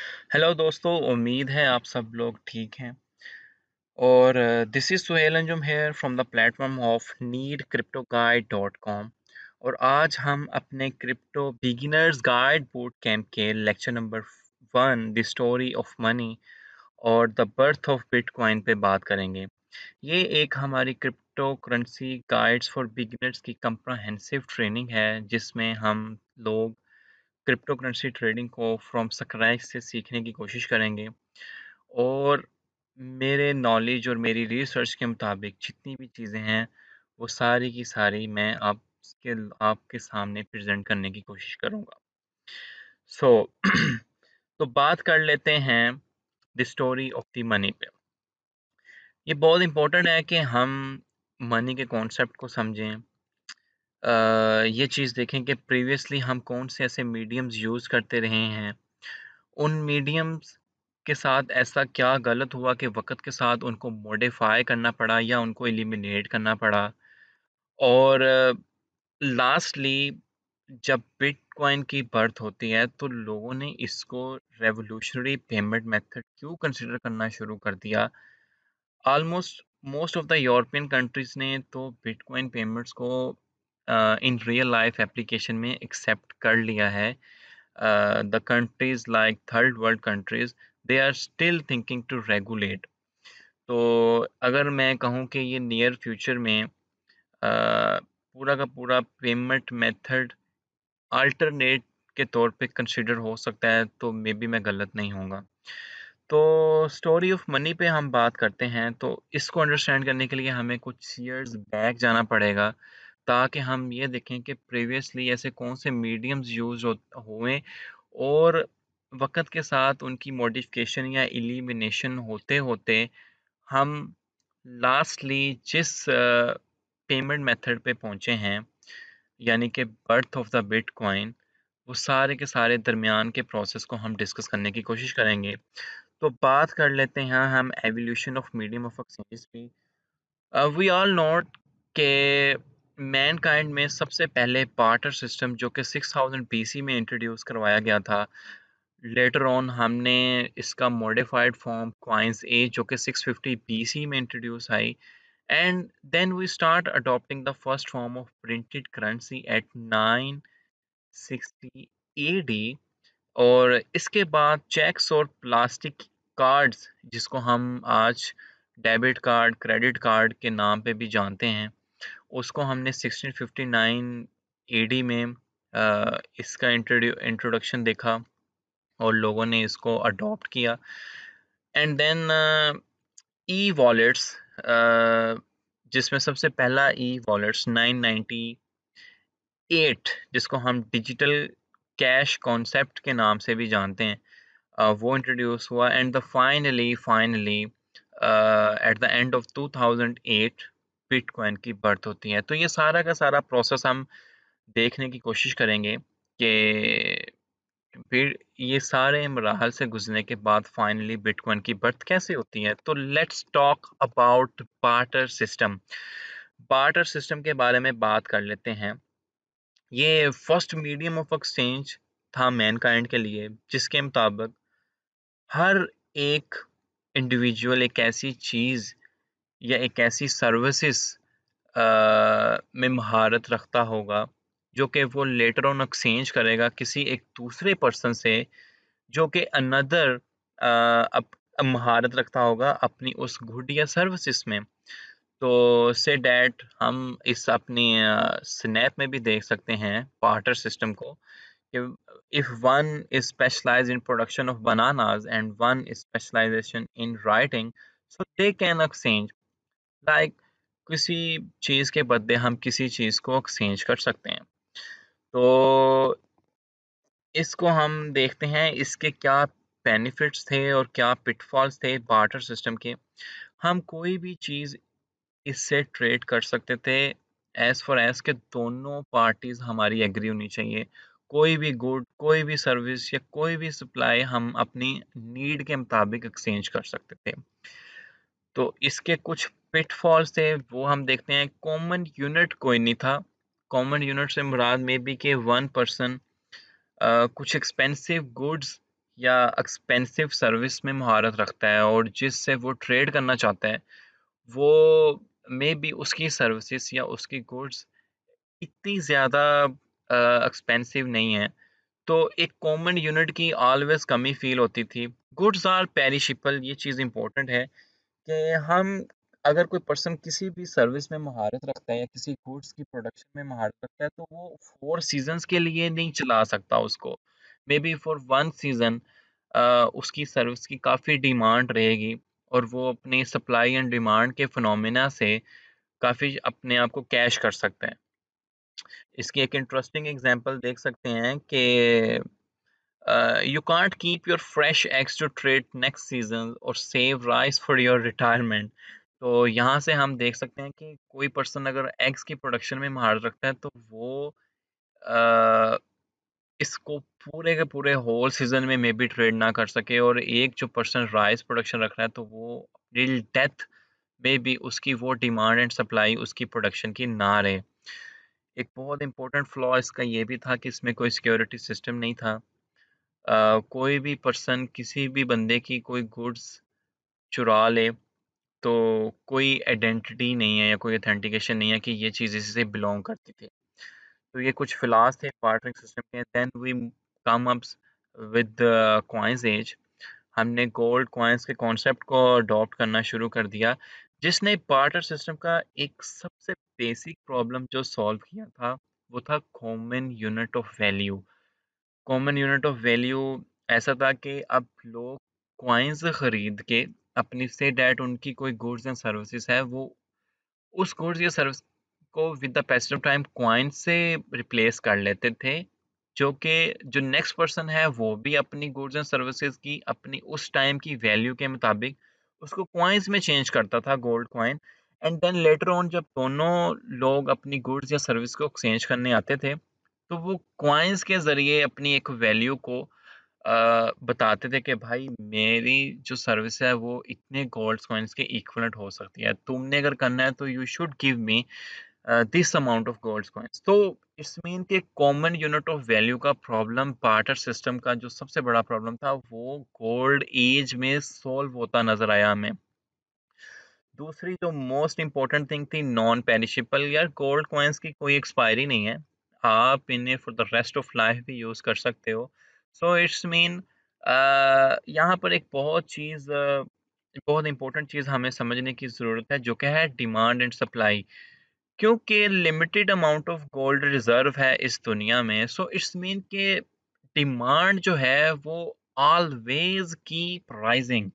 Hello दोस्तों, उम्मीद है आप सब लोग ठीक हैं। और this is Suhail Anjum here from the platform of needcryptoguide.com। और आज हम अपने crypto beginners guide boot camp के lecture number 1 the story of money और द बर्थ ऑफ बिटकॉइन पे बात करेंगे। ये एक हमारी crypto currency guides for beginners की कंप्रहेंसिव ट्रेनिंग है, जिसमें हम लोग क्रिप्टो करेंसी ट्रेडिंग को फ्रॉम स्क्रैच से सीखने की कोशिश करेंगे। और मेरे नॉलेज और मेरी रिसर्च के मुताबिक जितनी भी चीज़ें हैं, वो सारी की सारी मैं आपके सामने प्रेज़ेंट करने की कोशिश करूँगा। सो तो बात कर लेते हैं the story of the money पे। ये बहुत इम्पोर्टेंट है कि हम मनी के कॉन्सेप्ट को समझें। ये चीज़ देखें कि प्रीवियसली हम कौन से ऐसे मीडियम्स यूज़ करते रहे हैं। उन मीडियम्स के साथ ऐसा क्या गलत हुआ कि वक़्त के साथ उनको मॉडिफ़ाई करना पड़ा या उनको एलिमिनेट करना पड़ा। और लास्टली जब बिटकॉइन की बर्थ होती है, तो लोगों ने इसको रेवोल्यूशनरी पेमेंट मेथड क्यों कंसिडर करना शुरू कर दिया। Almost most of the European countries ने तो बिटकॉइन पेमेंट्स को इन रियल लाइफ एप्लीकेशन में एक्सेप्ट कर लिया है। The countries like third world countries, they are still thinking to regulate। तो अगर मैं कहूँ कि ये नियर फ्यूचर में पूरा का पूरा पेमेंट मेथड अल्टरनेट के तौर पे कंसिडर हो सकता है, तो मे बी मैं गलत नहीं होऊंगा। तो स्टोरी ऑफ मनी पे हम बात करते हैं, तो इसको अंडरस्टैंड करने के लिए हमें कुछ ईयर्स बैक जाना पड़ेगा, ताकि हम ये देखें कि प्रीवियसली ऐसे कौन से मीडियम्स यूज हुए और वक़्त के साथ उनकी मॉडिफ़िकेशन या एलिमिनेशन होते-होते हम लास्टली जिस पेमेंट मेथड पे पहुँचे हैं, यानी कि बर्थ ऑफ द बिटकॉइन, वो सारे के सारे दरमियान के प्रोसेस को हम डिस्कस करने की कोशिश करेंगे। तो बात कर लेते हैं हम evolution of medium of exchange की। वी ऑल नो के मैनकाइंड में सबसे पहले बार्टर सिस्टम जो कि 6000 बीसी में इंट्रोड्यूस करवाया गया था। लेटर ऑन हमने इसका मॉडिफाइड फॉर्म क्वाइंस ए जो कि 650 बीसी में इंट्रोड्यूस आई, and then we start adopting the first form of printed currency at 960 AD. और इसके बाद चेक्स और प्लास्टिक कार्ड्स, जिसको हम आज डेबिट कार्ड, क्रेडिट कार्ड के नाम पे भी जानते हैं, उसको हमने 1659 एडी में इसका इंट्रोडक्शन देखा और लोगों ने इसको अडॉप्ट किया। एंड देन ई वॉलेट्स, जिसमें सबसे पहला ई वॉलेट्स 998, जिसको हम डिजिटल कैश कॉन्सेप्ट के नाम से भी जानते हैं, वो इंट्रोड्यूस हुआ। And the finally at the end of 2008 bitcoin की बर्थ होती है। तो ये सारा का सारा प्रोसेस हम देखने की कोशिश करेंगे कि फिर ये सारे मराहल से गुजरने के बाद फाइनली बिटकॉइन की बर्थ कैसे होती है। तो let's talk about barter system. Barter system के बारे में बात कर लेते हैं। ये फर्स्ट मीडियम ऑफ एक्सचेंज था मैनकाइंड के लिए, जिसके मुताबिक हर एक इंडिविजुअल एक ऐसी चीज़ या एक ऐसी सर्विसेज में महारत रखता होगा, जो कि वो लेटर ऑन एक्सचेंज करेगा किसी एक दूसरे पर्सन से, जो कि अनदर महारत रखता होगा अपनी उस गुड या सर्विसेज में। तो से डैट हम इस अपनी स्नैप में भी देख सकते हैं बार्टर सिस्टम को, if one is specialized in production of bananas and one is specialization in writing, so they can exchange, like किसी चीज़ के बदले हम किसी चीज़ को एक्सचेंज कर सकते हैं। तो इसको हम देखते हैं इसके क्या बेनिफिट्स थे और क्या पिटफॉल्स थे बार्टर सिस्टम के। हम कोई भी चीज़ इससे ट्रेड कर सकते थे एज़ फॉर एज़ के दोनों पार्टीज़ हमारी एग्री होनी चाहिए। कोई भी गुड, कोई भी सर्विस या कोई भी सप्लाई हम अपनी नीड के मुताबिक एक्सचेंज कर सकते थे। तो इसके कुछ पिटफॉल्स थे, वो हम देखते हैं। कॉमन यूनिट कोई नहीं था। कॉमन यूनिट से मुराद में भी कि वन पर्सन कुछ एक्सपेंसिव गुड्स या एक्सपेंसिव सर्विस में महारत रखता है और जिससे वो ट्रेड करना चाहता है, वो मे बी उसकी सर्विसेज या उसकी गुड्स इतनी ज़्यादा एक्सपेंसिव नहीं है, तो एक कॉमन यूनिट की ऑलवेज कमी फील होती थी। गुड्स आर पेरिशेबल, ये चीज़ इंपॉर्टेंट है कि हम अगर कोई पर्सन किसी भी सर्विस में महारत रखता है या किसी गुड्स की प्रोडक्शन में महारत रखता है, तो वो 4 सीजन्स के लिए नहीं चला सकता उसको। मे बी फॉर 1 सीज़न उसकी सर्विस की काफ़ी डिमांड रहेगी और वो अपनी सप्लाई एंड डिमांड के फिनोमेना से काफ़ी अपने आप को कैश कर सकता है। इसकी एक इंटरेस्टिंग एग्जांपल देख सकते हैं कि you can't keep your fresh eggs to trade next season or save rice for your retirement। तो यहाँ से हम देख सकते हैं कि कोई पर्सन अगर एग्स की प्रोडक्शन में महारत रखता है, तो वो अ, इसको पूरे के पूरे होल सीजन में मे बी ट्रेड ना कर सके, और एक जो पर्सन राइस प्रोडक्शन रख रहा है, तो वो टिल डेथ में भी उसकी वो डिमांड एंड सप्लाई उसकी प्रोडक्शन की ना रहे। एक बहुत इंपॉर्टेंट फ्लॉ इसका ये भी था कि इसमें कोई सिक्योरिटी सिस्टम नहीं था। कोई भी पर्सन किसी भी बंदे की कोई गुड्स चुरा ले, तो कोई आइडेंटिटी नहीं है या कोई ऑथेंटिकेशन नहीं है कि ये चीज़ इसी से बिलोंग करती थी। तो ये कुछ फ्लॉज थे बार्टरिंग सिस्टम के। Then we come up with coins age. हमने गोल्ड कॉइन्स के कॉन्सेप्ट को अडॉप्ट करना शुरू कर दिया, जिसने बार्टर सिस्टम का एक सबसे बेसिक प्रॉब्लम जो सॉल्व किया था, वो था common unit of value. Common unit of value ऐसा था कि अब लोग कॉइन्स खरीद के अपनी से डैट उनकी कोई गुड्स एंड सर्विसेज है, वो उस गुड्स या सर्विस को with the passage of time coin से रिप्लेस कर लेते थे, जो कि जो नेक्स्ट पर्सन है वो भी अपनी गुड्स एंड सर्विसेज की अपनी उस टाइम की वैल्यू के मुताबिक उसको कॉइन्स में चेंज करता था, gold coin. And then later on जब दोनों लोग अपनी गुड्स या सर्विस को एक्सचेंज करने आते थे, तो वो कॉइन्स के ज़रिए अपनी एक वैल्यू को बताते थे कि भाई मेरी जो सर्विस है वो इतने गोल्ड कॉइन्स के इक्विवेलेंट हो सकती है। तुमने अगर करना है तो you should give me this amount of gold coins. तो इट्स मीन कि कॉमन यूनिट ऑफ वैल्यू का प्रॉब्लम बार्टर सिस्टम का जो सबसे बड़ा प्रॉब्लम था, वो गोल्ड एज में सॉल्व होता नज़र आया हमें। दूसरी जो मोस्ट इम्पोर्टेंट थिंग थी, नॉन पेरिशेबल। यार गोल्ड कॉइन्स की कोई एक्सपायरी नहीं है, आप इन्हें for the rest of life भी यूज़ कर सकते हो। सो इट्स मीन यहाँ पर एक बहुत इंपॉर्टेंट चीज़ हमें समझने की ज़रूरत है, जो कि है डिमांड एंड सप्लाई। क्योंकि limited amount of gold reserve है इस दुनिया में, सो इट्स मीन कि डिमांड जो है वो always keep rising,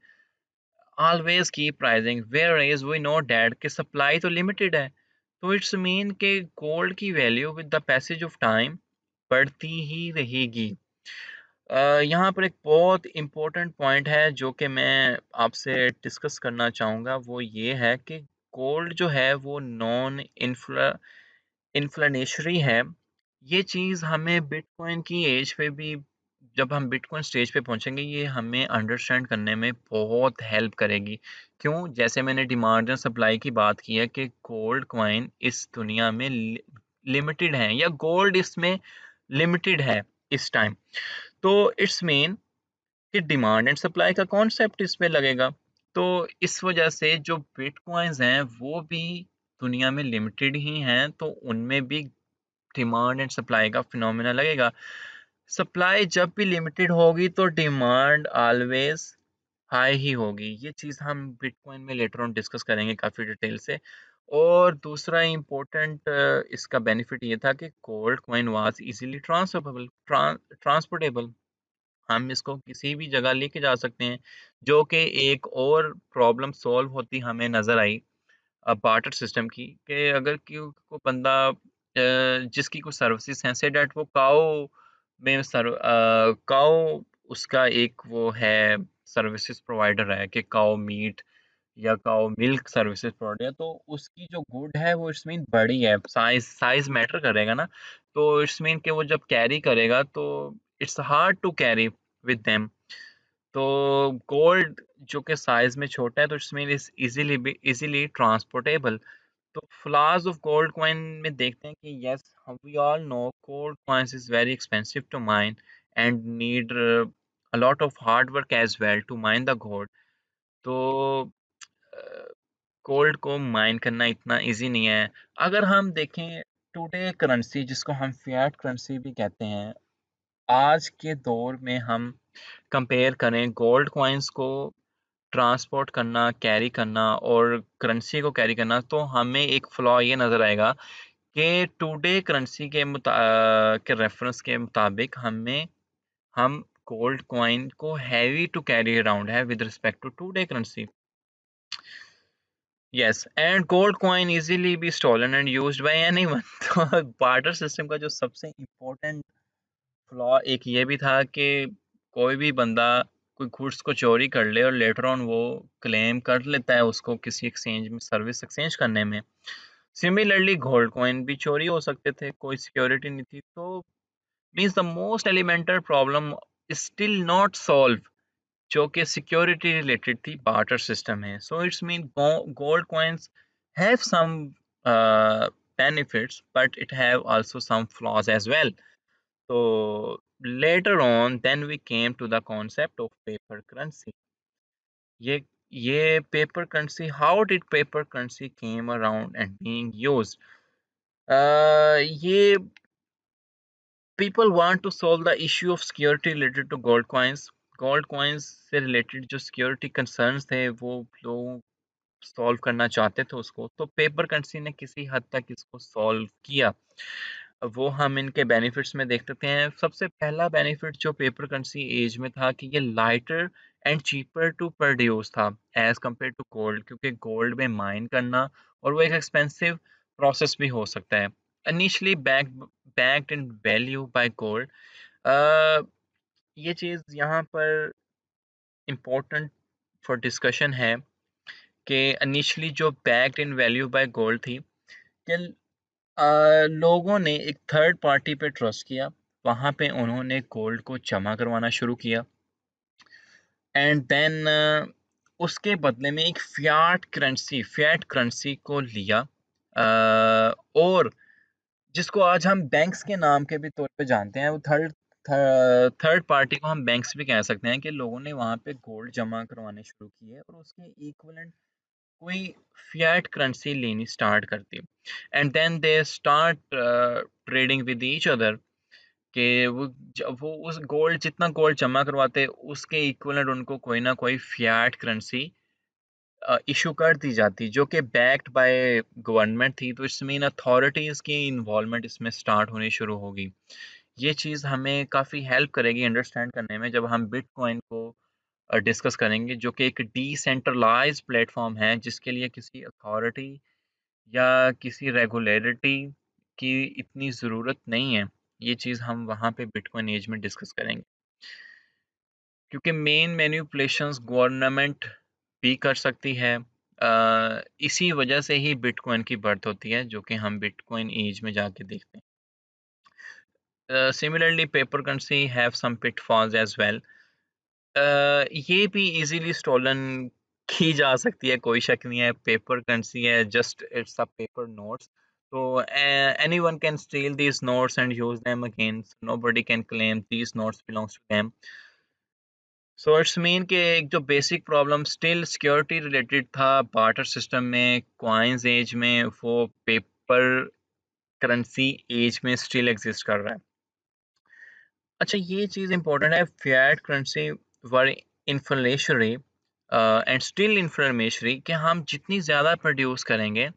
always keep rising, where is we know that कि सप्लाई तो लिमिटेड है। तो इट्स मीन कि गोल्ड की value with the passage of time बढ़ती ही रहेगी। यहाँ पर एक बहुत इम्पोर्टेंट पॉइंट है जो कि मैं आपसे डिस्कस करना चाहूँगा, वो ये है कि गोल्ड जो है वो नॉन इन्फ्लेशनरी है। ये चीज़ हमें बिटकॉइन की एज पे भी, जब हम बिटकॉइन स्टेज पे पहुंचेंगे, ये हमें अंडरस्टैंड करने में बहुत हेल्प करेगी। क्यों? जैसे मैंने डिमांड एंड सप्लाई की बात की है कि गोल्ड कॉइन इस दुनिया में लिमिटेड है, या गोल्ड इसमें लिमिटेड है इस टाइम। तो इट्स मीन कि डिमांड एंड सप्लाई का कॉन्सेप्ट इसमें लगेगा। तो इस वजह से जो बिटकॉइंस हैं वो भी दुनिया में लिमिटेड ही हैं, तो उनमें भी डिमांड एंड सप्लाई का फिनोमेना लगेगा। सप्लाई जब भी लिमिटेड होगी तो डिमांड ऑलवेज हाई ही होगी। ये चीज़ हम बिटकॉइन में लेटर ऑन डिस्कस करेंगे काफ़ी डिटेल से। और दूसरा इम्पोर्टेंट इसका बेनिफिट ये था कि gold coin was easily transportable. हम इसको किसी भी जगह लेके जा सकते हैं, जो कि एक और प्रॉब्लम सॉल्व होती हमें नज़र आई बार्टर सिस्टम की, कि अगर को बंदा जिसकी कुछ सर्विसेज हैं, से डैट वो काओ उसका एक वो है सर्विसेज प्रोवाइडर है कि काओ मीट या काओ मिल्क सर्विसेज प्रोवाइडर है, तो उसकी जो गुड है वो इट्स मीन बड़ी है, साइज साइज मैटर करेगा ना। तो इट्स मीन कि वो जब कैरी करेगा तो it's hard to carry with them. तो गोल्ड जो कि साइज में छोटा है, तो it's mean is easily transportable. तो फ्लॉज ऑफ गोल्ड कॉइन में देखते हैं कि yes, we all know gold coins is very expensive to mine and need a lot of hard work as well to mine the gold. तो gold को mine करना इतना easy नहीं है। अगर हम देखें टुडे करेंसी जिसको हम फिएट करेंसी भी कहते हैं, आज के दौर में हम कंपेयर करें गोल्ड कॉइन्स को ट्रांसपोर्ट करना, कैरी करना और करेंसी को कैरी करना, तो हमें एक फ्लॉ ये नज़र आएगा कि टुडे करेंसी के रेफरेंस के मुताबिक हम गोल्ड कॉइन को हैवी टू कैरी अराउंड है with respect to today currency. Yes, and gold coin easily be stolen and used by anyone. तो बार्टर सिस्टम का जो सबसे इम्पोर्टेंट फ्लॉ एक ये भी था कि कोई भी बंदा कोई गुड्स को चोरी कर ले और लेटर ऑन वो क्लेम कर लेता है उसको किसी एक्सचेंज में सर्विस एक्सचेंज करने में। सिमिलरली गोल्ड कॉइन भी चोरी हो सकते थे, कोई सिक्योरिटी नहीं थी, तो means the most elemental problem still not solve जो कि सिक्योरिटी रिलेटेड थी बार्टर सिस्टम है। So it's mean gold coins have some benefits but it have also some flaws as well. So later on then we came to the concept of paper currency. ये ये paper currency, how did paper currency came around and being used? ये people want to solve the issue of security related to gold coins. Gold coins से related जो security concerns थे वो लोग solve करना चाहते थे उसको, तो पेपर करेंसी ने किसी हद तक इसको सॉल्व किया। वो हम इनके बेनिफिट्स में देख सकते हैं। सबसे पहला बेनिफिट जो पेपर करेंसी एज में था कि ये lighter and cheaper to produce था एज कम्पेयर टू गोल्ड, क्योंकि गोल्ड में माइन करना और वो एक एक्सपेंसिव प्रोसेस भी हो सकता है। Initially backed in value by gold. ये चीज़ यहाँ पर इम्पोर्टेंट फॉर डिस्कशन है कि इनिशियली जो backed in value by gold थी कि लोगों ने एक थर्ड पार्टी पे ट्रस्ट किया, वहाँ पे उन्होंने गोल्ड को जमा करवाना शुरू किया एंड देन उसके बदले में एक फियाट करेंसी को लिया, और जिसको आज हम बैंक्स के नाम के भी तौर पे जानते हैं, वो थर्ड पार्टी को हम बैंक्स भी कह सकते हैं कि लोगों ने वहाँ पे गोल्ड जमा करवाने शुरू किए और उसके इक्विवेलेंट कोई फियाट करेंसी लेनी स्टार्ट करती and then they start trading with each other कि वो उस गोल्ड जितना गोल्ड जमा करवाते उसके इक्विवेलेंट उनको कोई ना कोई फियाट करेंसी इशू कर दी जाती जो कि बैक्ड बाय गवर्नमेंट थी, तो इट्स मीन अथॉरिटीज़ की इन्वॉल्वमेंट इसमें स्टार्ट होनी शुरू होगी। ये चीज़ हमें काफ़ी हेल्प करेगी अंडरस्टैंड करने में जब हम बिटकॉइन को डिस्कस करेंगे, जो कि एक डिसेंट्रलाइज्ड प्लेटफॉर्म है जिसके लिए किसी अथॉरिटी या किसी रेगुलेटरी की इतनी ज़रूरत नहीं है। ये चीज़ हम वहाँ पे बिटकॉइन एज में डिस्कस करेंगे, क्योंकि मेन मैनिपुलेशंस गवर्नमेंट भी कर सकती है। इसी वजह से ही बिटकॉइन की बर्थ होती है जो कि हम बिटकॉइन एज में जाके देखते हैं। Similarly paper currency have some pitfalls as well. ये भी इजीली स्टोलन की जा सकती है, कोई शक नहीं है। पेपर करेंसी है, just it's a paper notes, तो anyone can steal these notes and use them again, so nobody can claim these notes belongs to them. So it's mean कि एक जो basic problem still security related था barter system में coins age में, वो paper currency age में still exist कर रहा है। अच्छा, ये चीज़ इंपॉर्टेंट है, fiat currency were inflationary and still inflationary, कि हम जितनी ज़्यादा प्रोड्यूस करेंगे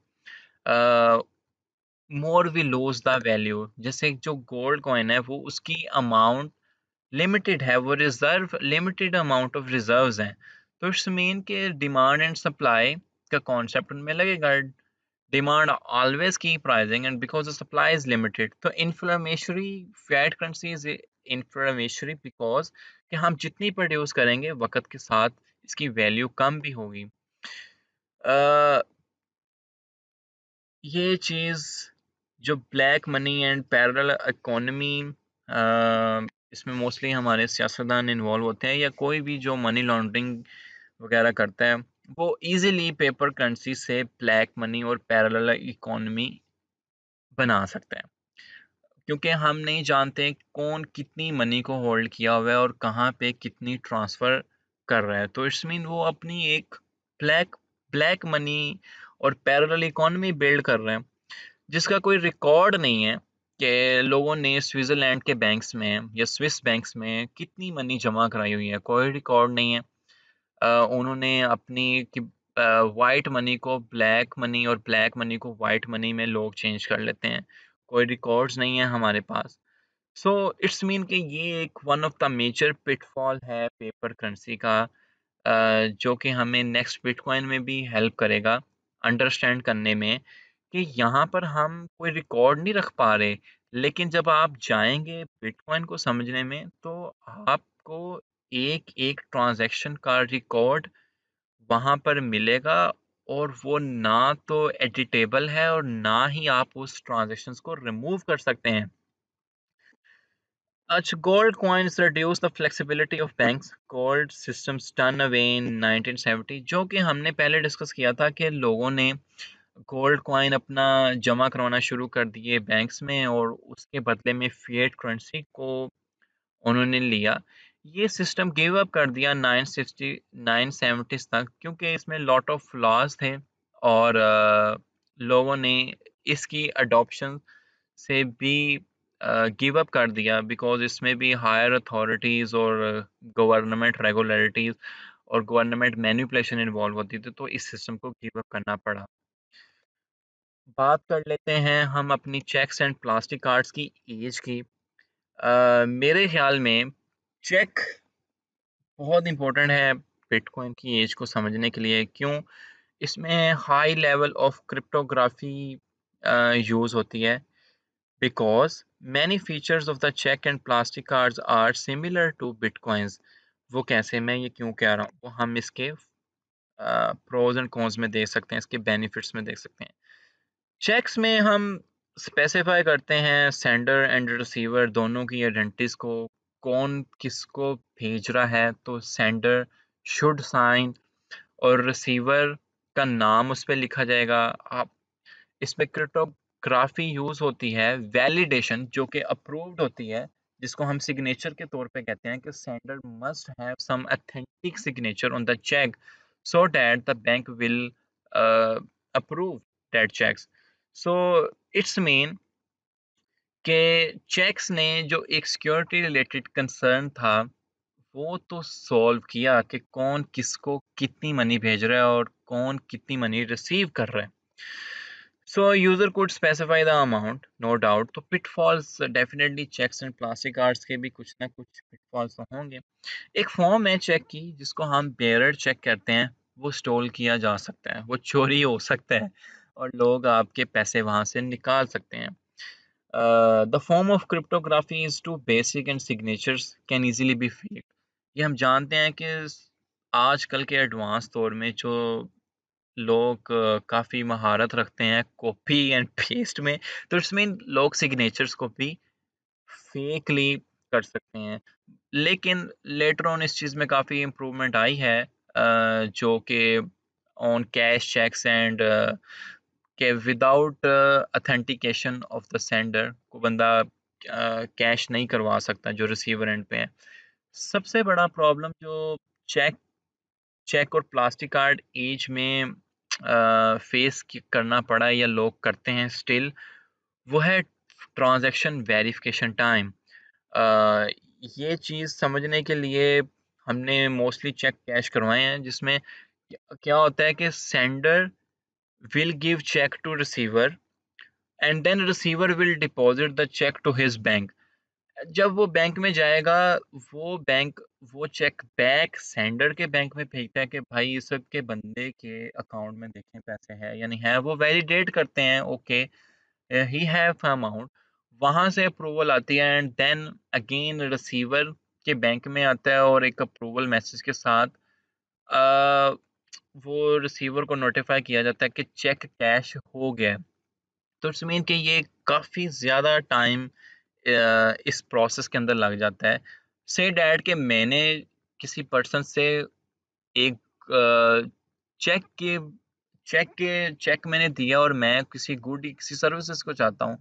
more we lose the value. जैसे जो गोल्ड कॉइन है वो उसकी अमाउंट लिमिटेड है, वो reserve limited amount of reserves हैं, तो इट्स मीन के डिमांड एंड सप्लाई का कॉन्सेप्ट उनमें लगेगा। Demand always keep rising and because the supply is limited, तो इन्फ्लेमेशनरी फिएट करेंसी इज इन्फ्लेमेशनरी बिकॉज कि हम जितनी प्रोड्यूस करेंगे वक्त के साथ इसकी वैल्यू कम भी होगी। ये चीज़ जो black money and parallel economy, इसमें मोस्टली हमारे सियासतदान इन्वॉल्व होते हैं या कोई भी जो मनी लॉन्ड्रिंग वगैरह करता है, वो इजीली पेपर करेंसी से ब्लैक मनी और पैरेलल इकोनॉमी बना सकता है। क्योंकि हम नहीं जानते कौन कितनी मनी को होल्ड किया हुआ है और कहाँ पे कितनी ट्रांसफ़र कर रहा है। तो इट्स मीन वो अपनी एक ब्लैक ब्लैक मनी और पैरेलल इकोनॉमी बिल्ड कर रहे हैं, जिसका कोई रिकॉर्ड नहीं है कि लोगों ने स्विट्ज़रलैंड के बैंक्स में या स्विस बैंक्स में कितनी मनी जमा कराई हुई है, कोई रिकॉर्ड नहीं है। उन्होंने अपनी कि व्हाइट मनी को ब्लैक मनी और ब्लैक मनी को व्हाइट मनी में लोग चेंज कर लेते हैं। कोई रिकॉर्ड्स नहीं है हमारे पास। सो इट्स मीन कि ये एक one of the major pitfall है पेपर करेंसी का, जो कि हमें नेक्स्ट बिटकॉइन में भी हेल्प करेगा अंडरस्टैंड करने में कि यहाँ पर हम कोई रिकॉर्ड नहीं रख पा रहे, लेकिन जब आप जाएँगे बिटकॉइन को समझने में तो आपको एक-एक ट्रांज़ैक्शन का रिकॉर्ड वहाँ पर मिलेगा, और वो ना तो एडिटेबल है और ना ही आप उस ट्रांज़ैक्शंस को रिमूव कर सकते हैं। अच्छा, gold coins reduce the flexibility of banks. Gold systems turn away in 1970, जो कि हमने पहले डिस्कस किया था कि लोगों ने गोल्ड कॉइन अपना जमा करवाना शुरू कर दिए बैंक्स में और उसके बदले में फिएट करेंसी को उन्होंने लिया। ये सिस्टम गिव अप कर दिया 960 970s तक, क्योंकि इसमें लॉट ऑफ फ्लॉज थे और लोगों ने इसकी अडॉप्शन से भी गिव अप कर दिया, बिकॉज़ इसमें भी हायर अथॉरिटीज़ और गवर्नमेंट रेगुलेटरीज़ और गवर्नमेंट मैनिपुलेशन इन्वॉल्व होती थी, तो इस सिस्टम को गिव अप करना पड़ा। बात कर लेते हैं हम अपनी चेक्स एंड प्लास्टिक कार्ड्स की एज की। मेरे ख़्याल में चेक बहुत इम्पोर्टेंट है बिटकॉइन की एज को समझने के लिए। क्यों? इसमें high level of cryptography use होती है, because many features of the check and plastic cards are similar to bitcoins। वो कैसे, मैं ये क्यों कह रहा हूँ, वो हम इसके प्रोज एंड कॉन्स में देख सकते हैं, इसके बेनिफिट्स में देख सकते हैं। चेक्स में हम स्पेसिफाई करते हैं सेंडर एंड रिसीवर दोनों की आइडेंटिटीज को, कौन किसको भेज रहा है, तो सेंडर शुड साइन और रिसीवर का नाम उस पे लिखा जाएगा। आप इसमें क्रिप्टोग्राफी यूज़ होती है, वैलिडेशन जो कि अप्रूव्ड होती है, जिसको हम सिग्नेचर के तौर पे कहते हैं कि sender must have some authentic signature on the cheque so that the bank will approve that cheques. So it's mean कि चेक्स ने जो एक सिक्योरिटी रिलेटेड कंसर्न था, वो तो सॉल्व किया कि कौन किसको कितनी मनी भेज रहा है और कौन कितनी मनी रिसीव कर रहा है। So a user could specify the amount, no doubt. तो pitfalls definitely checks and plastic cards के भी कुछ ना कुछ pitfalls तो होंगे। एक फॉर्म है चेक की जिसको हम बेयरर चेक कहते हैं, वो स्टॉल किया जा सकता है, वो चोरी हो सकता है और लोग आपके पैसे वहां से निकाल सकते हैं। The form of cryptography is too basic and signatures can easily be faked। ये हम जानते हैं कि आजकल के एडवांस दौर में जो लोग काफ़ी महारत रखते हैं कॉपी एंड पेस्ट में, तो इट्स मीन लोग सिग्नेचर्स को भी फेकली कर सकते हैं। लेकिन लेटर ऑन इस चीज़ में काफ़ी इम्प्रूवमेंट आई है, जो कि ऑन कैश चेक्स एंड के without authentication of the sender को बंदा कैश नहीं करवा सकता जो रिसीवर एंड पे है। सबसे बड़ा प्रॉब्लम जो चेक चेक और प्लास्टिक कार्ड एज में फेस करना पड़ा या लोग करते हैं स्टिल, वो है ट्रांजैक्शन वेरिफिकेशन टाइम। ये चीज़ समझने के लिए हमने मोस्टली चेक कैश करवाए हैं, जिसमें क्या होता है कि sender will give cheque to receiver and then receiver will deposit the cheque to his bank. जब वो बैंक में जाएगा, वो बैंक वो चेक बैक सेंडर के बैंक में भेजता है कि भाई इस के बंदे के अकाउंट में देखें पैसे हैं या नहीं है। वो वैलिडेट करते हैं, ओके ही हैव अमाउंट, वहां से अप्रूवल आती है एंड देन अगेन रिसीवर के बैंक में आता है और एक अप्रूवल मैसेज के साथ अ, वो रिसीवर को नोटिफाई किया जाता है कि चेक कैश हो गया है। तो इट्स मीन कि ये काफ़ी ज़्यादा टाइम इस प्रोसेस के अंदर लग जाता है। से डैट कि मैंने किसी पर्सन से एक चेक के चेक मैंने दिया और मैं किसी सर्विसेज को चाहता हूँ,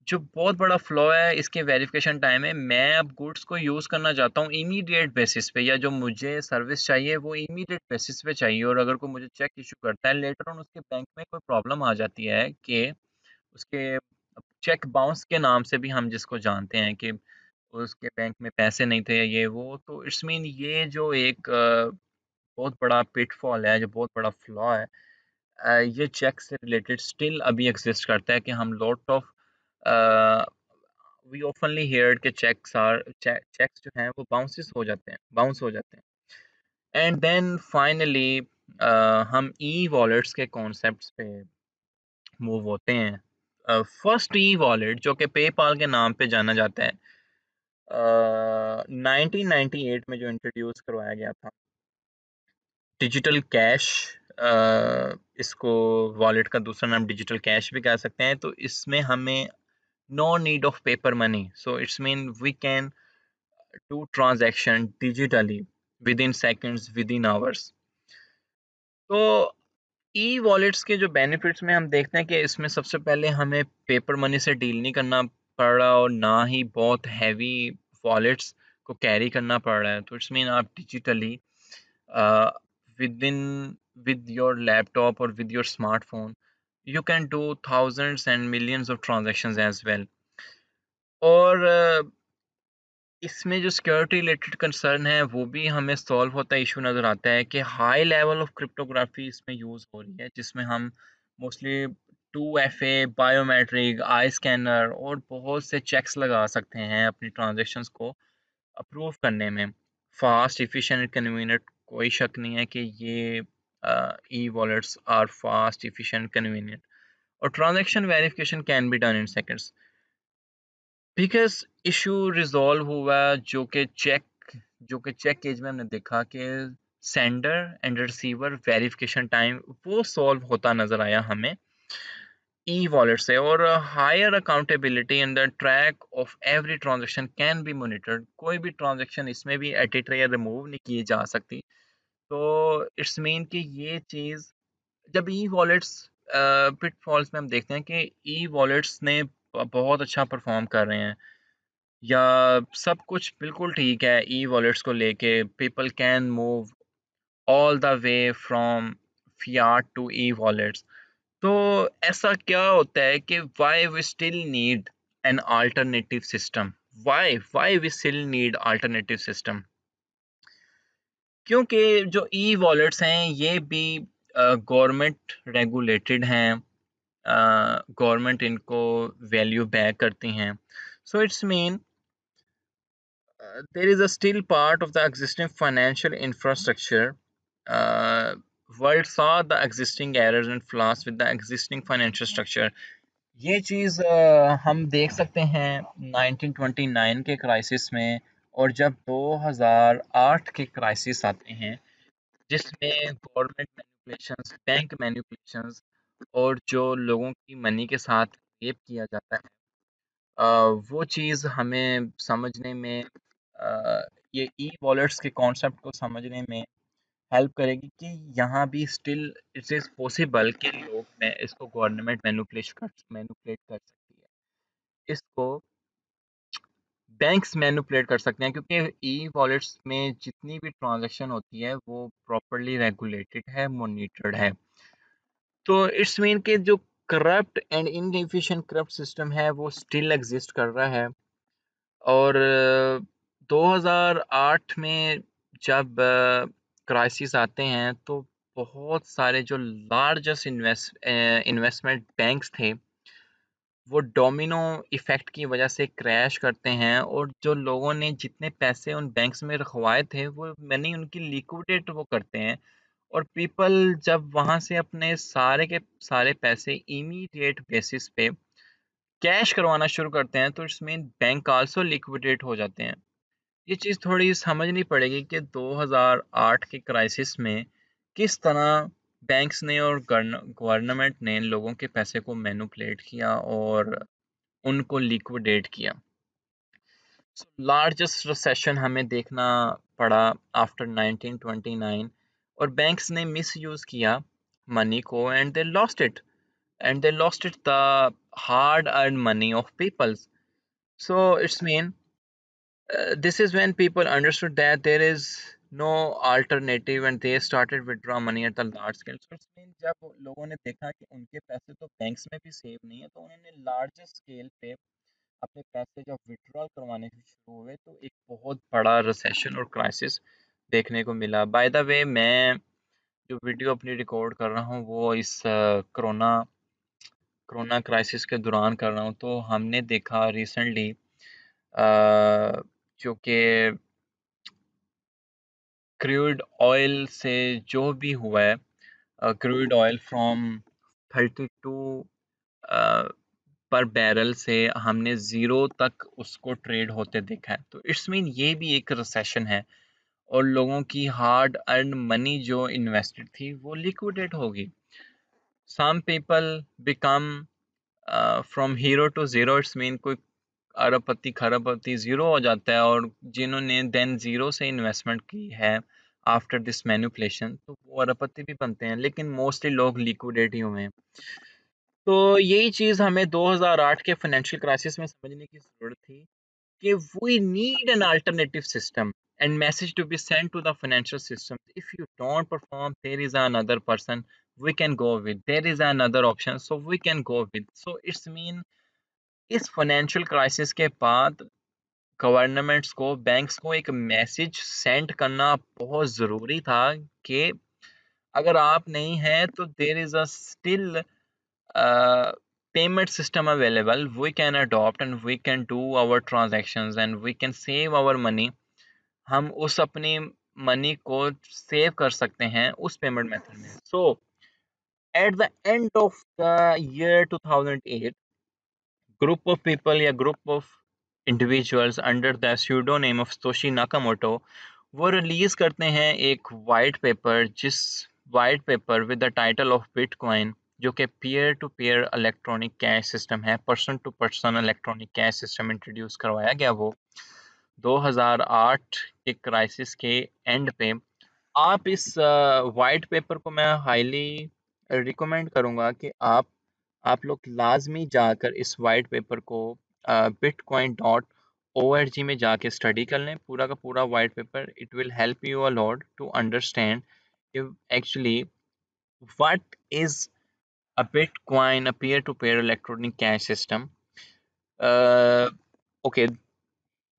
जो बहुत बड़ा फ्लॉ है इसके वेरिफिकेशन टाइम में, मैं अब गुड्स को यूज़ करना चाहता हूँ इमीडिएट बेसिस पे, या जो मुझे सर्विस चाहिए वो इमीडिएट बेसिस पे चाहिए, और अगर कोई मुझे चेक इशू करता है लेटर ऑन, उसके बैंक में कोई प्रॉब्लम आ जाती है कि उसके चेक बाउंस के नाम से भी हम जिसको जानते हैं कि उसके बैंक में पैसे नहीं थे ये वो, तो इट्स मीन ये जो एक बहुत बड़ा पिटफॉल है, जो बहुत बड़ा फ्लॉ है, ये चेक से रिलेटेड स्टिल अभी एग्जिस्ट करता है कि हम lot of we openly heard के चेक्स जो हैं वो बाउंस हो जाते हैं, एंड देन फाइनली हम ई वॉलेट्स के कॉन्सेप्ट्स पे मूव होते हैं। फर्स्ट ई वॉलेट जो कि पेपाल के नाम पे जाना जाता है, 1998 में जो इंट्रोड्यूस करवाया गया था, डिजिटल कैश, इसको वॉलेट का दूसरा नाम डिजिटल कैश भी कह सकते हैं। तो इसमें हमें no need of paper money, so it's mean we can do transaction digitally within seconds, within hours. तो ई वॉलेट्स के जो बेनिफिट्स में हम देखते हैं कि इसमें सबसे पहले हमें पेपर मनी से डील नहीं करना पड़ रहा, और ना ही बहुत हैवी वॉलेट्स को कैरी करना पड़ रहा है। तो इट्स मीन आप digitally with in with your laptop or with your smartphone, you can do thousands and millions of transactions as well। और इसमें जो सिक्योरिटी रिलेटेड कंसर्न है वो भी हमें सॉल्व होता इशू नज़र आता है कि हाई लेवल ऑफ क्रिप्टोग्राफी इसमें यूज़ हो रही है, जिसमें हम मोस्टली 2FA, बायोमेट्रिक, आई स्कैनर और बहुत से चेक्स लगा सकते हैं अपनी ट्रांजेक्शन्स को अप्रूव करने में। फास्ट, एफिशिएंट, कन्वीनियंट, कोई शक नहीं है कि ये e wallets are fast, efficient, convenient, और transaction verification can be done in seconds. Biggest issue resolve हुआ जो कि चेक केज में हमने देखा कि sender and receiver verification time वो सॉल्व होता नजर आया हमें ई वॉलेट से, और higher accountability in the track of every transaction can be monitored. कोई भी ट्रांजेक्शन इसमें भी एडिट या रिमूव नहीं की जा सकती। तो इट्स मीन कि ये चीज़ जब ई वॉलेट्स पिटफॉल्स में हम देखते हैं कि ई वॉलेट्स ने बहुत अच्छा परफॉर्म कर रहे हैं, या सब कुछ बिल्कुल ठीक है ई वॉलेट्स को लेके, people can move all the way from fiat to e wallets. तो ऐसा क्या होता है कि why we still need an alternative system, why we still need alternative system? क्योंकि जो ई वॉलेट्स हैं ये भी गवर्नमेंट रेगुलेटेड हैं, गवर्नमेंट इनको वैल्यू बैक करती हैं। So it's mean there is a still part of the existing financial infrastructure. Uh, World saw the existing errors and flaws with the existing financial structure. ये चीज़ हम देख सकते हैं 1929 के क्राइसिस में, और जब 2008 के क्राइसिस आते हैं, जिसमें गवर्नमेंट मैनिपुलेशंस, बैंक मैनिपुलेशंस, और जो लोगों की मनी के साथ गेप किया जाता है, अ, वो चीज़ हमें समझने में, ये ई वॉलेट्स के कॉन्सेप्ट को समझने में हेल्प करेगी कि यहाँ भी स्टिल इट इज़ पॉसिबल कि लोग मैं इसको गवर्नमेंट मैनिपुलेट कर सकती है, इसको बैंक्स मैनिपुलेट कर सकते हैं, क्योंकि ई वॉलेट्स में जितनी भी ट्रांजैक्शन होती है वो प्रॉपर्ली रेगुलेटेड है, मॉनिटर्ड है। तो इट्स मीन कि जो corrupt and inefficient corrupt system है वो स्टिल एग्जिस्ट कर रहा है। और 2008 में जब क्राइसिस आते हैं तो बहुत सारे जो लार्जेस्ट इन्वेस्टमेंट बैंक्स थे वो डोमिनो इफ़ेक्ट की वजह से क्रैश करते हैं, और जो लोगों ने जितने पैसे उन बैंक्स में रखवाए थे वो मनी उनकी लिक्विडेट वो करते हैं, और पीपल जब वहाँ से अपने सारे के सारे पैसे इमीडिएट बेसिस पे कैश करवाना शुरू करते हैं, तो it's mean bank also liquidate हो जाते हैं। ये चीज़ थोड़ी समझनी पड़ेगी कि 2008 के क्राइसिस में किस तरह बैंक्स ने और गवर्नमेंट ने लोगों के पैसे को मैनिपुलेट किया और उनको लिक्विडेट किया। लार्जेस्ट रिसेशन हमें देखना पड़ा आफ्टर 1929, और बैंक्स ने मिसयूज़ किया मनी को and they lost it. and they lost it the hard earned money of peoples. So it's mean this is when people understood that there is no alternative and they started withdraw money at the large scale. So it's mean जब लोगों ने देखा कि उनके पैसे तो banks में भी सेव नहीं है, तो उन्होंने लार्जेस्ट स्केल पे अपने पैसे जब विड्रॉल करवाने शुरू हुए तो एक बहुत बड़ा रिसेशन और क्राइसिस देखने को मिला। बाय द वे, मैं जो वीडियो अपनी रिकॉर्ड कर रहा हूँ वो इस कोरोना क्राइसिस के दौरान कर रहा हूँ, तो हमने देखा रिसेंटली जो कि क्रूड ऑयल से जो भी हुआ है, क्रूड ऑयल फ्रॉम 32 पर बैरल से हमने ज़ीरो तक उसको ट्रेड होते देखा है। तो इट्स मीन ये भी एक रिसेशन है और लोगों की हार्ड अर्न्ड मनी जो इन्वेस्टेड थी वो लिक्विडेट होगी। Some people become from hero to zero, it's mean कोई अरबपति खरबपति ज़ीरो हो जाता है, और जिन्होंने देन ज़ीरो से इन्वेस्टमेंट की है आफ्टर दिस मैनिपुलेशन तो वो अरबपति भी बनते हैं, लेकिन मोस्टली लोग लिक्विडेट ही हुए हैं। तो यही चीज़ हमें 2008 के फाइनेंशियल क्राइसिस में समझने की ज़रूरत थी कि we need an alternative system and message to be sent to the financial system. If you don't perform, there is another person we can go with. There is another option, so we can go with. So it's mean इस financial crisis के बाद governments को, banks को एक message send करना बहुत ज़रूरी था कि अगर आप नहीं हैं तो there is a still payment system available. We can adopt and we can do our transactions and we can save our money. हम उस अपनी मनी को सेव कर सकते हैं उस पेमेंट मेथड में। So at the end of the year 2008, group of people या group of individuals under the pseudonym of Satoshi Nakamoto वो रिलीज करते हैं एक वाइट पेपर, जिस white paper with the title of bitcoin, जो कि peer to peer electronic cash system है, person to person electronic cash system introduce करवाया गया वो 2008 के क्राइसिस के एंड पे। आप इस वाइट पेपर को मैं हाईली रिकमेंड करूँगा कि आप लोग लाजमी जाकर इस वाइट पेपर को bitcoin.org में जाके स्टडी कर लें, पूरा का पूरा white paper. It will help you a lot to understand actually what is a bitcoin, a peer to peer electronic cash system. Okay,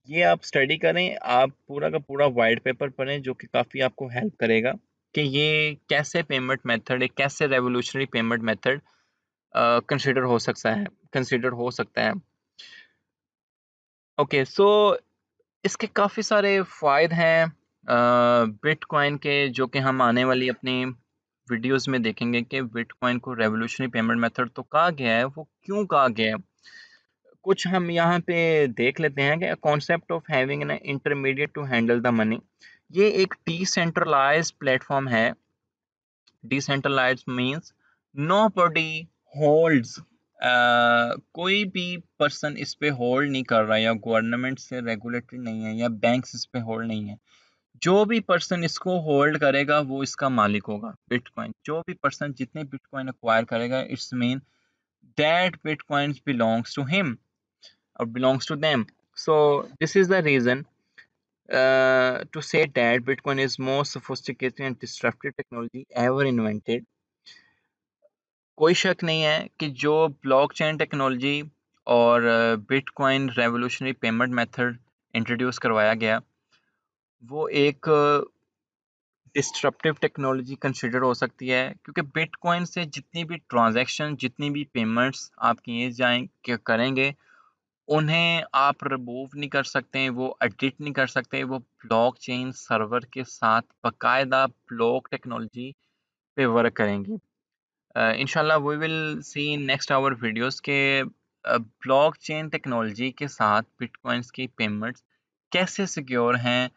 ये आप स्टडी करें, आप पूरा का पूरा वाइट पेपर पढ़ें, जो कि काफ़ी आपको हेल्प करेगा कि ये कैसे पेमेंट मेथड, एक कैसे रेवोल्यूशनरी पेमेंट मेथड कंसिडर हो सकता है। ओके, सो इसके काफ़ी सारे फ़ायदे हैं बिटकॉइन के, जो कि हम आने वाली अपनी वीडियोस में देखेंगे कि बिटकॉइन को रेवोल्यूशनरी पेमेंट मेथड तो कहा गया है, वो क्यों कहा गया है। कुछ हम यहाँ पे देख लेते हैं कि concept of having an intermediate to handle the money. ये एक डिसेंट्रलाइज्ड प्लेटफॉर्म है। डिसेंट्रलाइज्ड मींस नोबडी होल्ड्स, कोई भी पर्सन इस पे होल्ड नहीं कर रहा, या गवर्नमेंट से रेगुलेटरी नहीं है, या बैंक्स इस पे होल्ड नहीं है। जो भी पर्सन इसको होल्ड करेगा वो इसका मालिक होगा। बिटकॉइन, जो भी पर्सन जितने बिटकॉइन एक्वायर करेगा, it's mean that bitcoins belongs to him or belongs to them. So this is the reason to say that Bitcoin is most sophisticated and disruptive technology ever invented. कोई शक नहीं है कि जो blockchain technology और bitcoin revolutionary payment method introduce करवाया गया, वो एक डिस्ट्रप्टिव टेक्नोलॉजी कंसिडर हो सकती है, क्योंकि बिटकॉइन से जितनी भी ट्रांजैक्शन, जितनी भी पेमेंट्स आप किए करेंगे, उन्हें आप रिमूव नहीं कर सकते, वो एडिट नहीं कर सकते, वो ब्लॉकचेन सर्वर के साथ बाकायदा ब्लॉक टेक्नोलॉजी पे वर्क करेंगी। इंशाल्लाह we will see in next our videos के ब्लॉकचेन टेक्नोलॉजी के साथ बिटकॉइंस की पेमेंट्स कैसे सिक्योर हैं,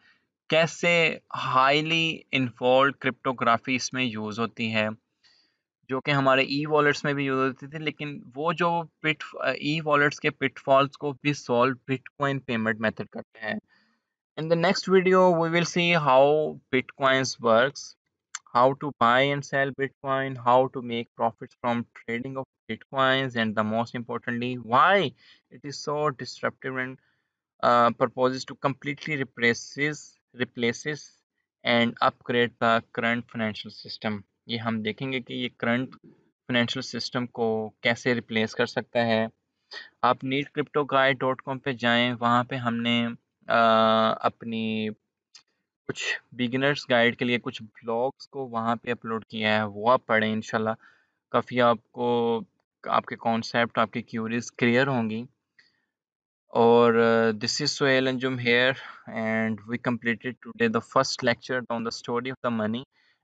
कैसे हाईली इन्वॉल्व क्रिप्टोग्राफी इसमें यूज़ होती है, जो कि हमारे ई वॉलेट्स में भी यूज़ होती थी, लेकिन वो जो ई वॉलेट्स के पिटफॉल्स को भी सॉल्व बिटकॉइन पेमेंट मेथड करते हैं। In the next video we will see how bitcoins works, how to buy and sell Bitcoin, how to make profits from trading of bitcoins, and the most importantly, why it is so disruptive and proposes to completely replaces and upgrade the current financial system. ये हम देखेंगे कि ये current financial system को कैसे replace कर सकता है। आप needcryptoguide.com पे जाएं, वहाँ पे हमने अपनी कुछ बिगिनर्स गाइड के लिए कुछ ब्लॉग्स को वहाँ पे अपलोड किया है, वो आप पढ़ें इंशाल्लाह। काफ़ी आपको आपके कॉन्सेप्ट, आपकी क्यूरीज क्लियर होंगी। और this is Sohail Anjum here, and we completed today the first lecture on the story of the money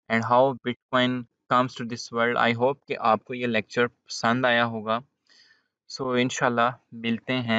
and how Bitcoin comes to this world. I hope कि आपको ये lecture पसंद आया होगा। So इंशाल्लाह मिलते हैं